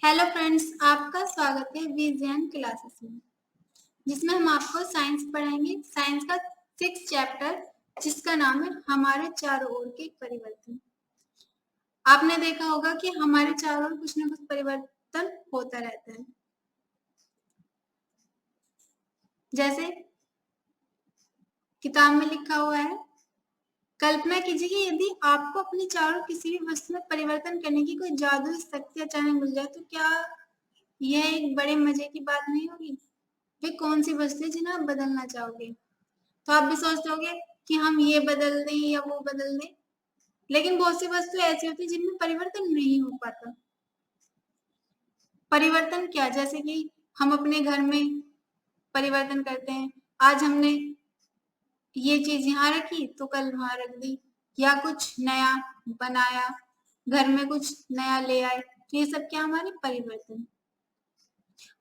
Hello friends, आपका स्वागत है विजन क्लासेस में, जिसमें हम आपको साइंस पढ़ाएंगे। साइंस का 6 चैप्टर, जिसका नाम है हमारे चारों ओर के परिवर्तन। आपने देखा होगा कि हमारे चारों ओर कुछ ना कुछ परिवर्तन होता रहता है। जैसे किताब में लिखा हुआ है, कल्पना कीजिए कि यदि आपको अपने चारों किसी भी वस्तु में परिवर्तन करने की कोई जादुई शक्ति अचानक मिल जाए, तो क्या यह एक बड़े मजे की बात नहीं होगी? वे कौन सी वस्तु है जिन्हें आप बदलना चाहोगे? तो आप भी सोचते होगे कि हम ये बदल दें या वो बदल दें, लेकिन बहुत सी वस्तुएं ऐसी होती है जिनमें परिवर्तन नहीं हो पाता। परिवर्तन क्या, जैसे कि हम अपने घर में परिवर्तन करते हैं। आज हमने ये चीज यहाँ रखी तो कल वहां रख दी, या कुछ नया बनाया, घर में कुछ नया ले आए। तो ये सब क्या हमारे परिवर्तन।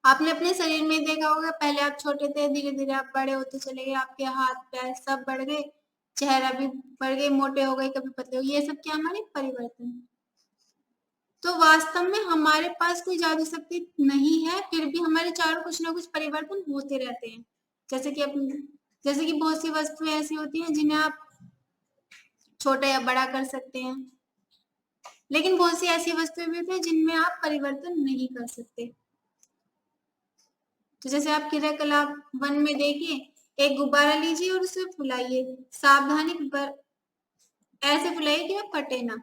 आपने अपने शरीर में देखा होगा, पहले आप छोटे थे, धीरे धीरे आप बड़े होते चले गए, आपके हाथ पैर सब बढ़ गए, चेहरा भी बढ़ गए, मोटे हो गए, कभी पतले हो गए। ये सब क्या हमारे परिवर्तन। तो वास्तव में हमारे पास कोई जादू शक्ति नहीं है, फिर भी हमारे चारों कुछ ना कुछ परिवर्तन होते रहते हैं। जैसे कि बहुत सी वस्तुएं ऐसी होती हैं जिन्हें आप छोटा या बड़ा कर सकते हैं, लेकिन बहुत सी ऐसी वस्तुएं भी होती हैं जिनमें आप परिवर्तन नहीं कर सकते। तो जैसे आप क्रियाकला 1 में देखिए, एक गुब्बारा लीजिए और उसे फुलाइए, सावधानी पर ऐसे फुलाइए कि वह फटे ना।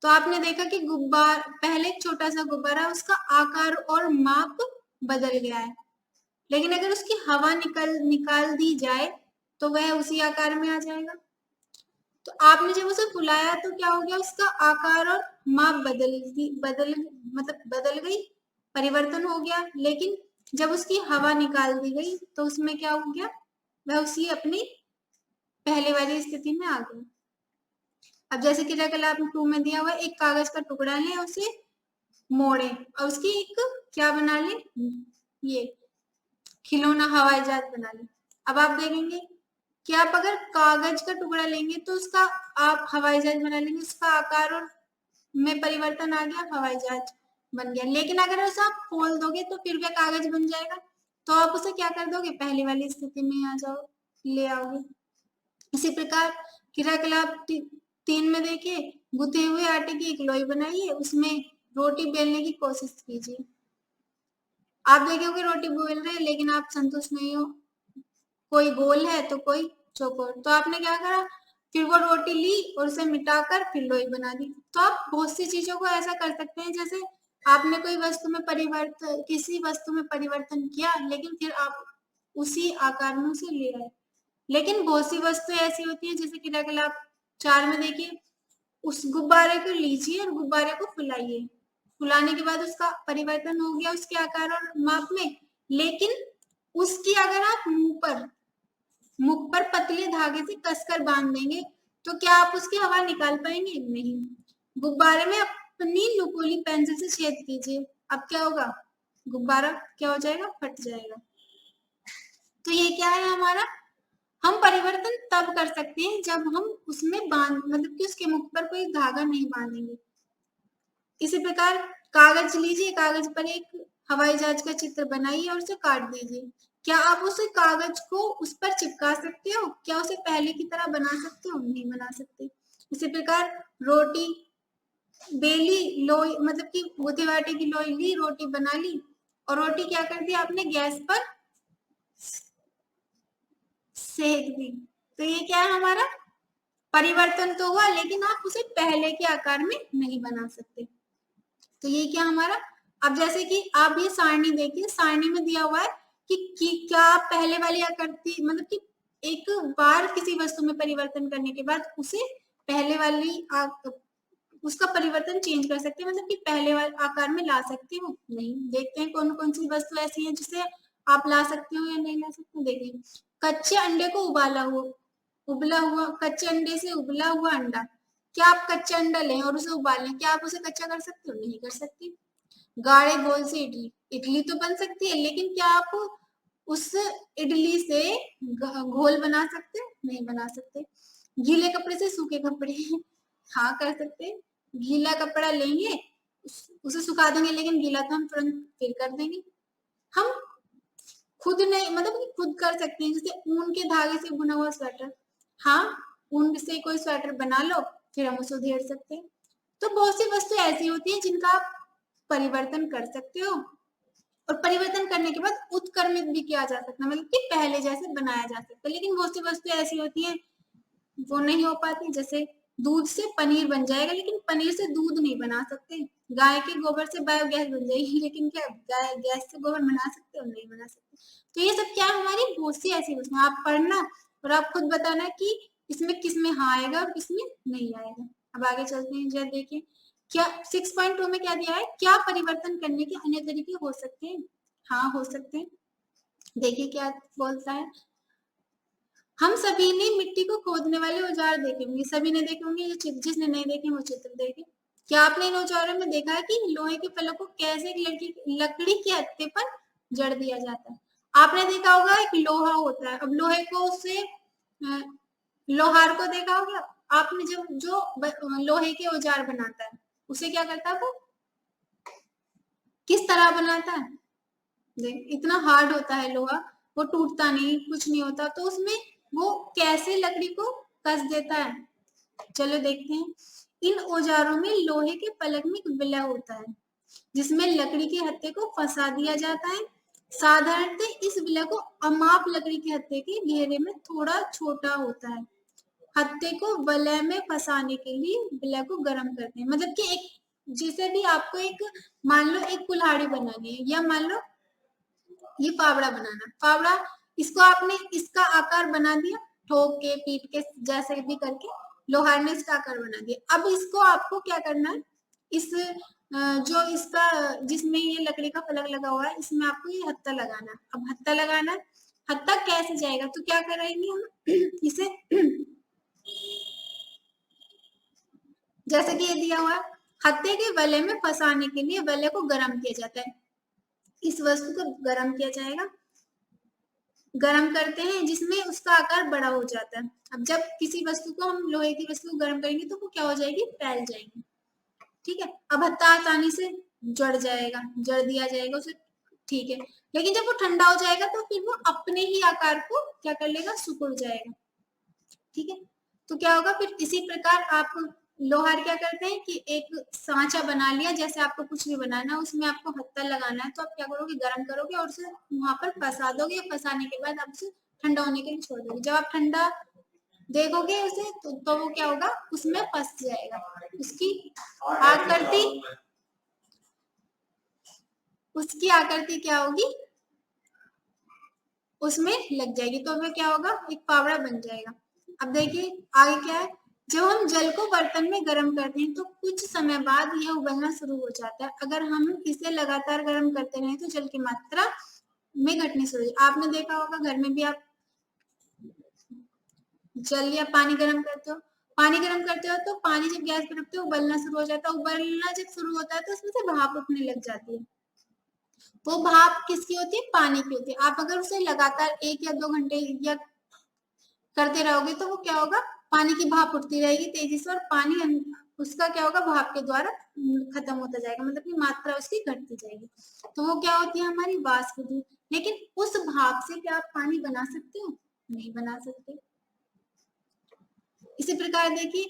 तो आपने देखा कि गुब्बारा, पहले एक छोटा सा गुब्बारा, उसका आकार और माप बदल गया है, लेकिन अगर उसकी हवा निकाल दी जाए तो वह उसी आकार में आ जाएगा। तो आपने जब उसे फुलाया तो क्या हो गया, उसका आकार और माप बदल गई, परिवर्तन हो गया। लेकिन जब उसकी हवा निकाल दी गई तो उसमें क्या हो गया, वह उसी अपनी पहले वाली स्थिति में आ गई। अब जैसे क्रियाकलाप 2 में दिया हुआ, एक कागज का टुकड़ा लें, उसे मोड़े और उसकी एक क्या बना ले, ये खिलौना हवाई जहाज बना ले। अब आप देखेंगे कि आप अगर कागज का टुकड़ा लेंगे तो उसका आप हवाई जहाज बना लेंगे, उसका आकार और में परिवर्तन आ गया, हवाई जहाज बन गया। लेकिन अगर उसे आप खोल दोगे तो फिर वह कागज बन जाएगा, तो आप उसे क्या कर दोगे, पहले वाली स्थिति में आ जाओ, ले आओगे। इसी प्रकार क्रियाकलाप 3 में देखिए, गुथे हुए आटे की एक लोई बनाइए, उसमें रोटी बेलने की कोशिश कीजिए। आप देखोगे रोटी बेल रहे हैं, लेकिन आप संतुष्ट नहीं हो, कोई गोल है तो कोई चौकोर। तो आपने क्या करा, फिर वो रोटी ली और उसे मिटाकर फिर लोई बना दी। तो आप बहुत सी चीजों को ऐसा कर सकते हैं, जैसे आपने कोई वस्तु में परिवर्तन, किसी वस्तु में परिवर्तन किया, लेकिन फिर आप उसी आकार में उसे ले आए। लेकिन बहुत सी वस्तुएं ऐसी होती है, जैसे क्रियाकलाप 4 में देखिए, उस गुब्बारे को लीजिए और गुब्बारे को फुलाइए, फुलाने के बाद उसका परिवर्तन हो गया उसके आकार और माप में। लेकिन उसकी अगर आप मुख पर पतले धागे से कसकर बांध देंगे तो क्या आप उसकी हवा निकाल पाएंगे? नहीं। गुब्बारे में अपनी नुकीली पेंसिल से छेद कीजिए, अब क्या होगा, गुब्बारा क्या हो जाएगा, फट जाएगा। तो ये क्या है हमारा, हम परिवर्तन तब कर सकते हैं जब हम उसमें मतलब कि उसके मुख पर कोई धागा नहीं बांधेंगे। इसी प्रकार कागज लीजिए, कागज पर एक हवाई जहाज का चित्र बनाइए और उसे काट दीजिए। क्या आप उस कागज को उस पर चिपका सकते हो? क्या उसे पहले की तरह बना सकते हो? नहीं बना सकते। इसी प्रकार रोटी बेली, लोई मतलब कि गुथे आटे की लोई ली, रोटी बना ली, और रोटी क्या कर दी आपने, गैस पर सेक दी। तो ये क्या है हमारा, परिवर्तन तो हुआ, लेकिन आप उसे पहले के आकार में नहीं बना सकते। तो ये क्या हमारा, अब जैसे कि आप ये सारणी देखिए, सारणी में दिया हुआ है कि क्या आप पहले वाली आकृति, मतलब कि एक बार किसी वस्तु में परिवर्तन करने के बाद उसे पहले वाली उसका परिवर्तन चेंज कर सकते हैं, मतलब कि पहले वाले आकार में ला सकते हो? नहीं। देखते हैं कौन कौन सी वस्तु ऐसी है जिसे आप ला सकते हो या नहीं ला सकते हो। देखिए, कच्चे अंडे को उबला हुआ कच्चे अंडे से उबला हुआ अंडा। क्या आप कच्चा अंडा लें और उसे उबाल लें, क्या आप उसे कच्चा कर सकते हो? नहीं कर सकते। गाढ़े घोल से इडली, इडली तो बन सकती है, लेकिन क्या आप उस इडली से घोल बना सकते हैं? नहीं बना सकते। गीले कपड़े से सूखे कपड़े हाँ कर सकते हैं। गीला कपड़ा लेंगे, उसे सुखा देंगे, लेकिन गीला तो हम तुरंत फिर कर देंगे। हम खुद नहीं, मतलब कि खुद कर सकते हैं, जैसे ऊन के धागे से बुना हुआ स्वेटर, हाँ ऊन से कोई स्वेटर बना लो, फिर हम उसे उधेड़ सकते हैं। तो बहुत सी वस्तु ऐसी होती है जिनका आप परिवर्तन कर सकते हो, और परिवर्तन करने के बाद उत्क्रमित भी किया जा सकता है, मतलब कि पहले जैसे बनाया जा सकता है। लेकिन बहुत सी वस्तुएं ऐसी होती हैं वो नहीं हो पाती, जैसे दूध से पनीर बन जाएगा, लेकिन पनीर से दूध नहीं बना सकते। गाय के गोबर से बायोगैस बन जाएगी, लेकिन क्या गाय गैस से गोबर बना सकते हो? नहीं बना सकते। तो ये सब क्या है, हमारी बहुत सी ऐसी वस्तुएं, आप पढ़ना और आप खुद बताना कि इसमें किस में हाँ आएगा और किस में नहीं आएगा। अब आगे चलते हैं, जरा देखिए क्या 6.2 में क्या दिया है, क्या परिवर्तन करने के अन्य तरीके हो सकते हैं? हाँ हो सकते हैं। देखिए क्या बोलता है, हम सभी ने मिट्टी को खोदने वाले औजार देखे होंगे, सभी ने देखे होंगे, ये जिसने नहीं देखे वो चित्र देखे। क्या आपने इन औजारों में देखा है कि लोहे के फलों को कैसे एक लकड़ी के हत्थे पर जड़ दिया जाता है? आपने देखा होगा एक लोहा होता है, अब लोहे को उससे लोहार को देखा होगा आपने, जो लोहे के औजार बनाता है उसे क्या करता है, वो किस तरह बनाता है? देख इतना हार्ड होता है लोहा, वो टूटता नहीं, कुछ नहीं होता, तो उसमें वो कैसे लकड़ी को कस देता है? चलो देखते हैं। इन औजारों में लोहे के फलक में एक विलय होता है जिसमें लकड़ी के हत्थे को फंसा दिया जाता है। साधारणतः इस विलय को अमाप लकड़ी के हत्थे के घेरे में थोड़ा छोटा होता है। हत्थे को वलय में फंसाने के लिए विलय को गर्म करते हैं, मतलब कि एक जिसे भी आपको एक मान लो एक कुल्हाड़ी बनानी है, या मान लो ये फावड़ा बनाना, फावड़ा इसको आपने इसका आकार बना दिया, ठोक के पीट के जैसे भी करके लोहार ने इसका आकार बना दिया। अब इसको आपको क्या करना है, इस जो इसका जिसमें ये लकड़ी का फलक लगा हुआ है इसमें आपको ये हत्था लगाना है। अब हत्था लगाना है, हत्था कैसे जाएगा, तो क्या करेंगे हम इसे जैसे कि ये दिया हुआ है, हत्थे के वलय में फंसाने के लिए वलय को गर्म किया जाता है। इस वस्तु को गर्म किया जाएगा, गर्म करते हैं जिसमें उसका आकार बड़ा हो जाता है। अब जब किसी वस्तु को हम लोहे की वस्तु को गर्म करेंगे तो वो क्या हो जाएगी, फैल जाएगी। ठीक है, अब हत्था आसानी से जड़ जाएगा, जड़ दिया जाएगा उसे, ठीक है। लेकिन जब वो ठंडा हो जाएगा तो फिर वो अपने ही आकार को क्या कर लेगा, सिकुड़ जाएगा। ठीक है, तो क्या होगा फिर इसी प्रकार आप लोहार क्या करते हैं कि एक सांचा बना लिया, जैसे आपको कुछ भी बनाना है उसमें आपको हत्था लगाना है, तो आप क्या करोगे, गर्म करोगे और उसे वहां पर फंसा दोगे, फंसाने के बाद आप उसे ठंडा होने के लिए छोड़ दोगे। जब आप ठंडा देखोगे उसे तो वो क्या होगा, उसमें फंस जाएगा, उसकी आकृति क्या होगी, उसमें लग जाएगी, तो वो क्या होगा, एक फावड़ा बन जाएगा। अब देखिए आगे क्या है, जब हम जल को बर्तन में गर्म करते हैं तो कुछ समय बाद यह उबलना शुरू हो जाता है। अगर हम इसे लगातार गर्म करते रहें तो जल की मात्रा में घटनी शुरू हो। आपने देखा होगा घर में भी आप जल या पानी गर्म करते हो, पानी गर्म करते हो तो पानी जब गैस पर रखते हो उबलना शुरू हो जाता है, उबलना जब शुरू होता है तो उसमें से भाप उठने लग जाती है। वो भाप किसकी होती है, पानी की होती है। आप अगर उसे लगातार 1 या 2 घंटे या करते रहोगे तो वो क्या होगा, पानी की भाप उठती रहेगी तेजी से, और पानी उसका क्या होगा, भाप के द्वारा खत्म होता जाएगा, मतलब कि मात्रा उसकी घटती जाएगी। तो वो क्या होती है, हमारी वाष्प होती। लेकिन उस भाप से क्या आप पानी बना सकते हो, नहीं बना सकते। इसी प्रकार देखिए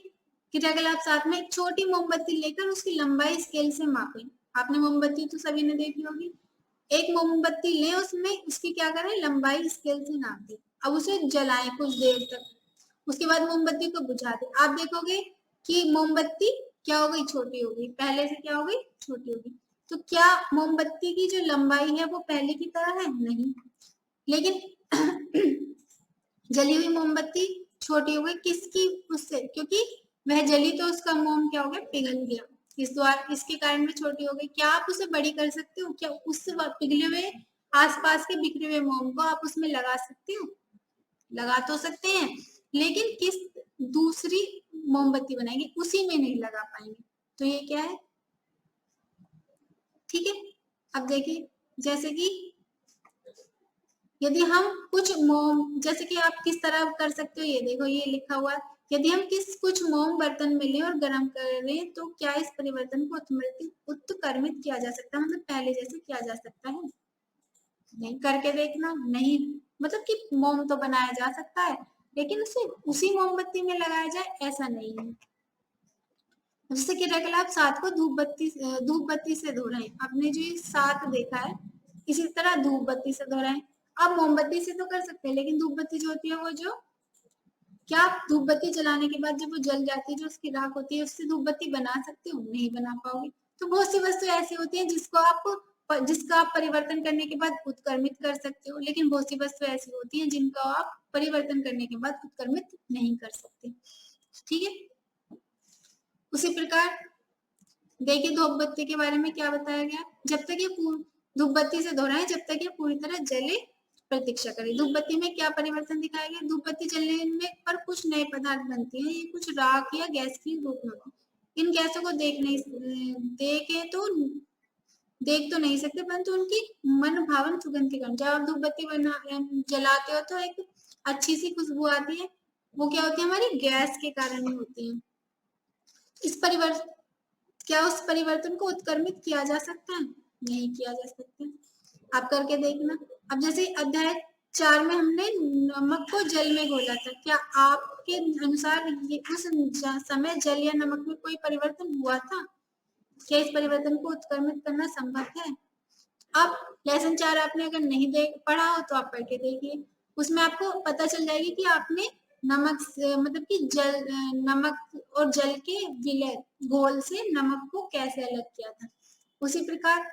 क्रियाकलाप साथ में एक छोटी मोमबत्ती लेकर उसकी लंबाई स्केल से मापें। आपने मोमबत्ती तो सभी ने देखी होगी, एक मोमबत्ती लें, उसमें उसकी क्या करें, लंबाई स्केल से नाप दें। अब उसे जलाएं कुछ देर तक, उसके बाद मोमबत्ती को बुझा दें। आप देखोगे कि मोमबत्ती क्या हो गई, छोटी हो गई, पहले से क्या हो गई, छोटी हो गई। तो क्या मोमबत्ती की जो लंबाई है वो पहले की तरह है, नहीं। लेकिन जली हुई मोमबत्ती छोटी हो गई, किसकी, उससे, क्योंकि वह जली तो उसका मोम क्या हो गया, पिघल गया, इस द्वारा इसके कारण में छोटी हो गई। क्या आप उसे बड़ी कर सकते हो, क्या उस पिघले हुए आसपास के बिखरे हुए मोम को आप उसमें लगा सकते हो, लगा तो सकते हैं, लेकिन किस दूसरी मोमबत्ती बनाएंगे उसी में नहीं लगा पाएंगे। तो ये क्या है, ठीक है। अब देखिए जैसे कि यदि हम कुछ मोम, जैसे कि आप किस तरह कर सकते हो, ये देखो ये लिखा हुआ है यदि हम कुछ मोम बर्तन में लें और गर्म करें तो क्या इस परिवर्तन को उत्क्रमित किया जा सकता है, मतलब पहले जैसे किया जा सकता है? नहीं, करके देखना। नहीं, मतलब कि मोम तो बनाया जा सकता है लेकिन उसे उसी मोमबत्ती में लगाया जाए ऐसा नहीं है। जैसे कि रखला आप सात को धूप बत्ती से धो रहे हैं, आपने जो ये सात देखा है इसी तरह धूप बत्ती से धो रहे हैं। आप मोमबत्ती से तो कर सकते हैं लेकिन धूप बत्ती जो होती है वो जो क्या आप धूप बत्ती जलाने के बाद जब वो जल जाती है जो उसकी राख होती है उससे धूप बत्ती बना सकते हो? नहीं बना पाओगे। तो बहुत सी वस्तु ऐसी होती है जिसका आप परिवर्तन करने के बाद उत्क्रमित कर सकते हो, लेकिन बहुत सी वस्तु ऐसी होती है जिनका आप परिवर्तन करने के बाद उत्क्रमित नहीं कर सकते। ठीक है, उसी प्रकार देखिए धूप बत्ती के बारे में क्या बताया गया, जब तक ये धूप बत्ती से धो रहा है जब तक ये पूरी तरह जले प्रतीक्षा करें। धूप बत्ती में क्या परिवर्तन दिखाया गया, धूप बत्ती जलने में पर कुछ नए पदार्थ बनते हैं, ये कुछ राख या गैस की रूप में होते हैं। इन गैसों को देख तो नहीं सकते परंतु उनकी मन भावन सुगंध के कारण जब आप धूप बत्ती जलाते हो तो एक अच्छी सी खुशबू आती है, वो क्या होती है हमारी गैस के कारण ही होती है। क्या उस परिवर्तन को उत्क्रमित किया जा सकता है? नहीं किया जा सकता। आप करके देखना। अब जैसे अध्याय 4 में हमने नमक को जल में घोला था, क्या आपके अनुसार ये उस समय जल या नमक में कोई परिवर्तन हुआ था? क्या इस परिवर्तन को उत्क्रमित करना संभव है? अब लेसन 4 आपने अगर नहीं पढ़ा हो तो आप पढ़ के देखिए, उसमें आपको पता चल जाएगी कि आपने नमक से मतलब कि नमक और जल के विलय घोल से नमक को कैसे अलग किया था। उसी प्रकार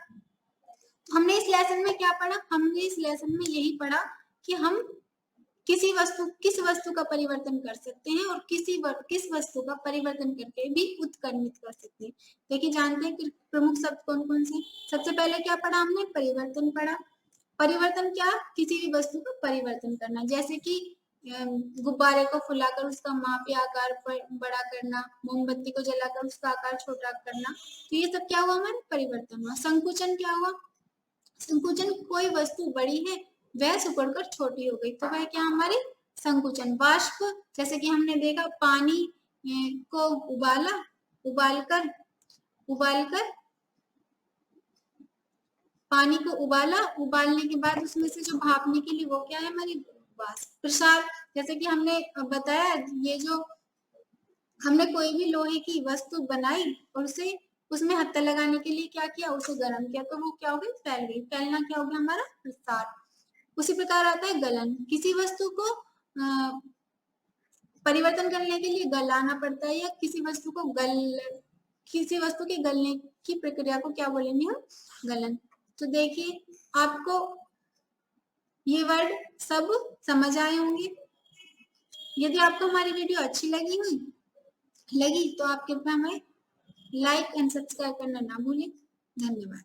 हमने इस लेसन में क्या पढ़ा, हमने इस लेसन में यही पढ़ा कि हम किस वस्तु का परिवर्तन कर सकते हैं और किस वस्तु का परिवर्तन करके भी उत्क्रमित कर सकते हैं। देखिए जानते हैं कि प्रमुख शब्द कौन कौन से। सबसे पहले क्या पढ़ा हमने, परिवर्तन पढ़ा। परिवर्तन क्या, किसी भी वस्तु का परिवर्तन करना, जैसे कि गुब्बारे को फुलाकर उसका माप या आकार बड़ा करना, मोमबत्ती को जलाकर उसका आकार छोटा करना, तो ये सब क्या हुआ, हमारा परिवर्तन हुआ। संकुचन क्या हुआ, संकुचन कोई वस्तु बड़ी है वह सिकुड़कर छोटी हो गई तो वह क्या हमारी संकुचन। वाष्प, जैसे कि हमने देखा पानी को उबालकर पानी को उबालने के बाद उसमें से जो भाप निकली वो क्या है हमारी वाष्प। प्रसार, जैसे कि हमने बताया ये जो हमने कोई भी लोहे की वस्तु बनाई और उसे उसमें हत्था लगाने के लिए क्या किया, उसे गर्म किया तो वो क्या हो गई, फैल गई। फैलना क्या हो गया हमारा प्रसार। उसी प्रकार आता है गलन, किसी वस्तु को परिवर्तन करने के लिए गलाना पड़ता है या किसी वस्तु के गलने की प्रक्रिया को क्या बोलेंगे हम, गलन। तो देखिए आपको ये वर्ड सब समझ आए होंगे। यदि आपको हमारी वीडियो अच्छी लगी तो आप कृपया हमें लाइक एंड सब्सक्राइब करना ना भूलें। धन्यवाद।